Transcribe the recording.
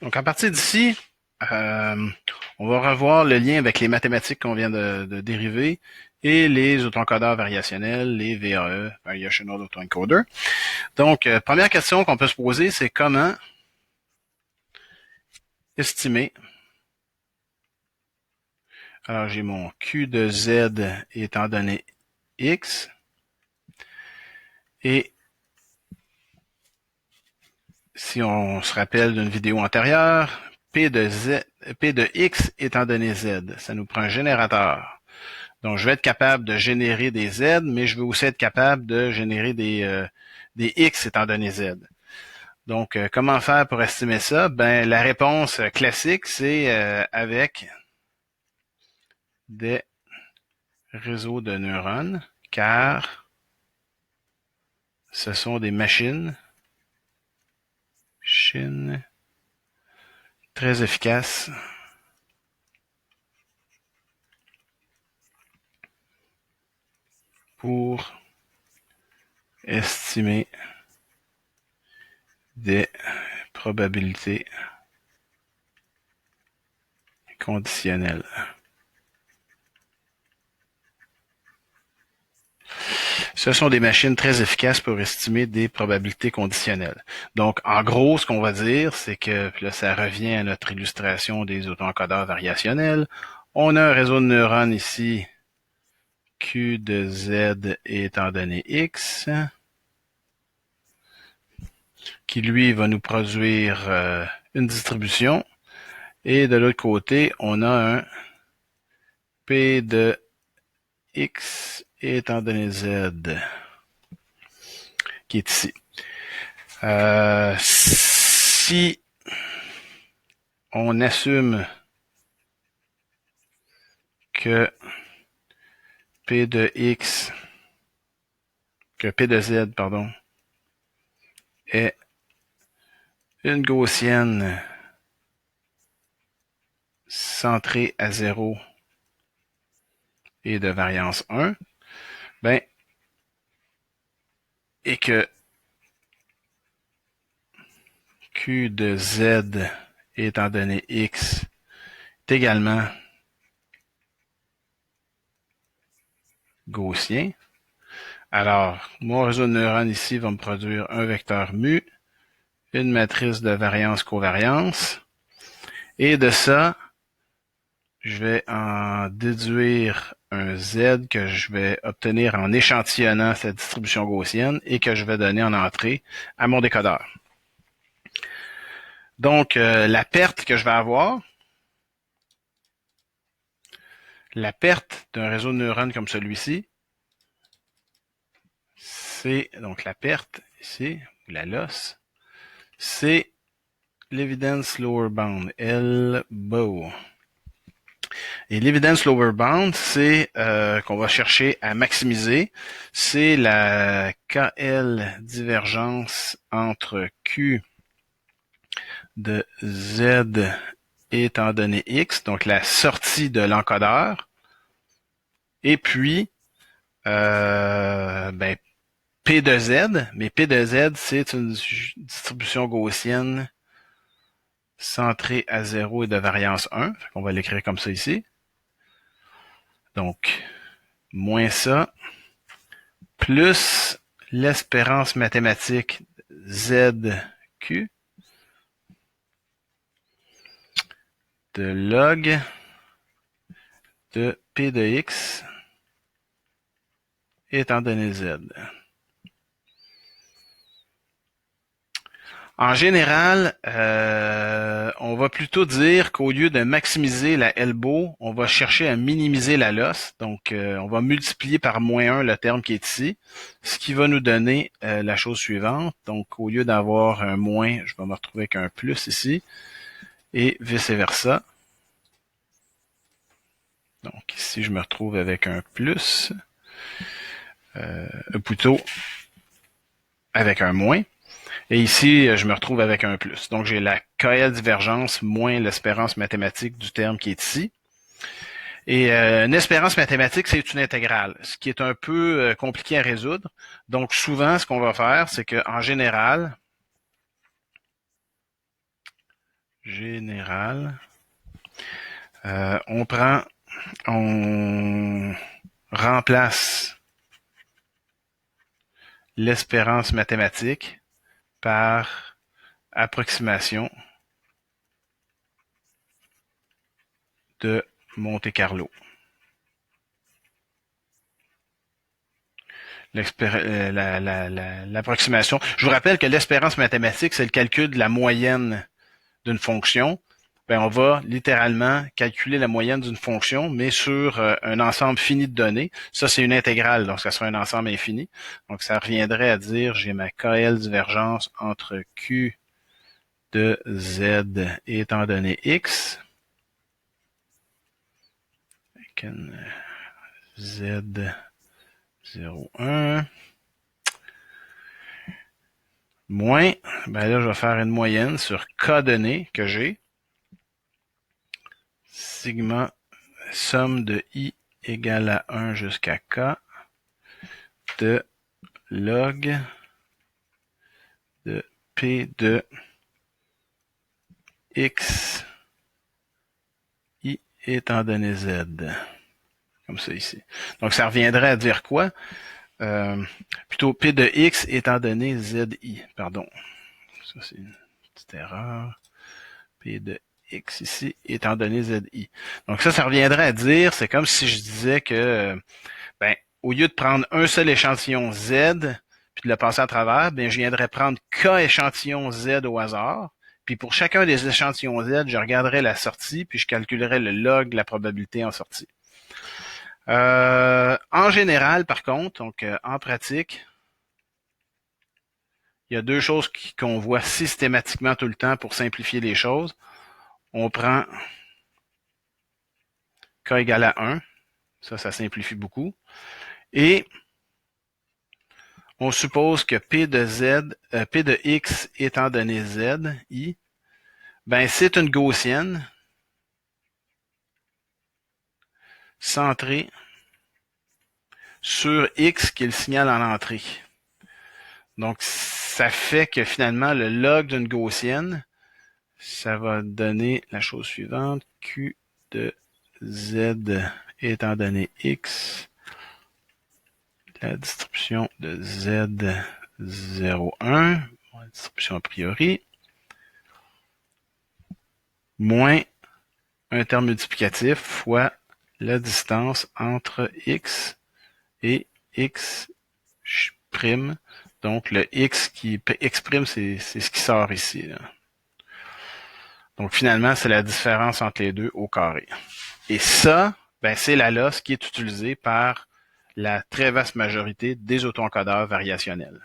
Donc, à partir d'ici, euh, on va revoir le lien avec les mathématiques qu'on vient de dériver et les autoencodeurs variationnels, les VAE, Variational Autoencoder. Donc, première question qu'on peut se poser, c'est comment estimer. Alors, j'ai mon Q de Z étant donné X et si on se rappelle d'une vidéo antérieure, P de X étant donné Z, ça nous prend un générateur. Donc, je vais être capable de générer des Z, mais je veux aussi être capable de générer des X étant donné Z. Donc, comment faire pour estimer ça? Ben, la réponse classique, c'est avec des réseaux de neurones, car ce sont des machines très efficaces pour estimer des probabilités conditionnelles. Ce sont des machines très efficaces pour estimer des probabilités conditionnelles. Donc, en gros, ce qu'on va dire, c'est que là, ça revient à notre illustration des autoencodeurs variationnels. On a un réseau de neurones ici, Q de Z étant donné X, qui lui va nous produire une distribution. Et de l'autre côté, on a un P de X étant donné Z, qui est ici. Si on assume que P de X, que P de Z, pardon, est une gaussienne centrée à 0 et de variance 1, ben, et que Q de Z étant donné X est également gaussien, alors mon réseau de neurones ici va me produire un vecteur mu, une matrice de variance-covariance, et de ça, je vais en déduire un Z que je vais obtenir en échantillonnant cette distribution gaussienne et que je vais donner en entrée à mon décodeur. Donc, la perte que je vais avoir, la perte d'un réseau de neurones comme celui-ci, c'est donc la perte ici, la loss, c'est l'evidence lower bound, LBOW. Et l'evidence lower bound, c'est qu'on va chercher à maximiser, c'est la KL divergence entre Q de Z étant donné X, donc la sortie de l'encodeur, et puis ben, P de Z, mais P de Z, c'est une distribution gaussienne centrée à 0 et de variance 1. On va l'écrire comme ça ici. Donc, moins ça, plus l'espérance mathématique ZQ de log de P de X étant donné Z. En général, on va plutôt dire qu'au lieu de maximiser la elbow, on va chercher à minimiser la loss. Donc, on va multiplier par moins 1 le terme qui est ici, ce qui va nous donner la chose suivante. Donc, au lieu d'avoir un moins, je vais me retrouver avec un plus ici, et vice-versa. Donc, ici, je me retrouve avec un plus, plutôt avec un moins. Et ici, je me retrouve avec un plus. Donc, j'ai la KL divergence moins l'espérance mathématique du terme qui est ici. Et une espérance mathématique, c'est une intégrale, ce qui est un peu compliqué à résoudre. Donc, souvent, ce qu'on va faire, c'est qu'en général, général. On remplace l'espérance mathématique par approximation de Monte-Carlo. L'approximation. Je vous rappelle que l'espérance mathématique, c'est le calcul de la moyenne d'une fonction. Ben, on va littéralement calculer la moyenne d'une fonction, mais sur un ensemble fini de données. Ça, c'est une intégrale, donc ça sera un ensemble infini. Donc, ça reviendrait à dire, j'ai ma KL divergence entre Q de Z étant donné X. Avec une Z 0, 1. Moins, ben là, je vais faire une moyenne sur K données que j'ai. Sigma somme de I égale à 1 jusqu'à K de log de P de X I étant donné Z. Comme ça ici. Donc, ça reviendrait à dire quoi? Plutôt P de X étant donné ZI. Pardon. Ça, c'est une petite erreur. P de X ici étant donné ZI. Donc, ça reviendrait à dire, c'est comme si je disais que, au lieu de prendre un seul échantillon Z, puis de le passer à travers, je viendrais prendre K échantillons Z au hasard. Puis pour chacun des échantillons Z, je regarderais la sortie, puis je calculerais le log de la probabilité en sortie. En général, par contre, donc en pratique, il y a deux choses qu'on voit systématiquement tout le temps pour simplifier les choses. On prend K égale à 1. Ça simplifie beaucoup. Et on suppose que P de X étant donné Z, I, c'est une gaussienne centrée sur X qui est le signal en entrée. Donc, ça fait que finalement, le log d'une gaussienne, ça va donner la chose suivante. Q de Z étant donné X, la distribution de Z 0, 1, la distribution a priori, moins un terme multiplicatif fois la distance entre X et X'. Donc, le X qui exprime, c'est ce qui sort ici, là. Donc, finalement, c'est la différence entre les deux au carré. Et ça, c'est la LOS qui est utilisée par la très vaste majorité des autoencodeurs variationnels.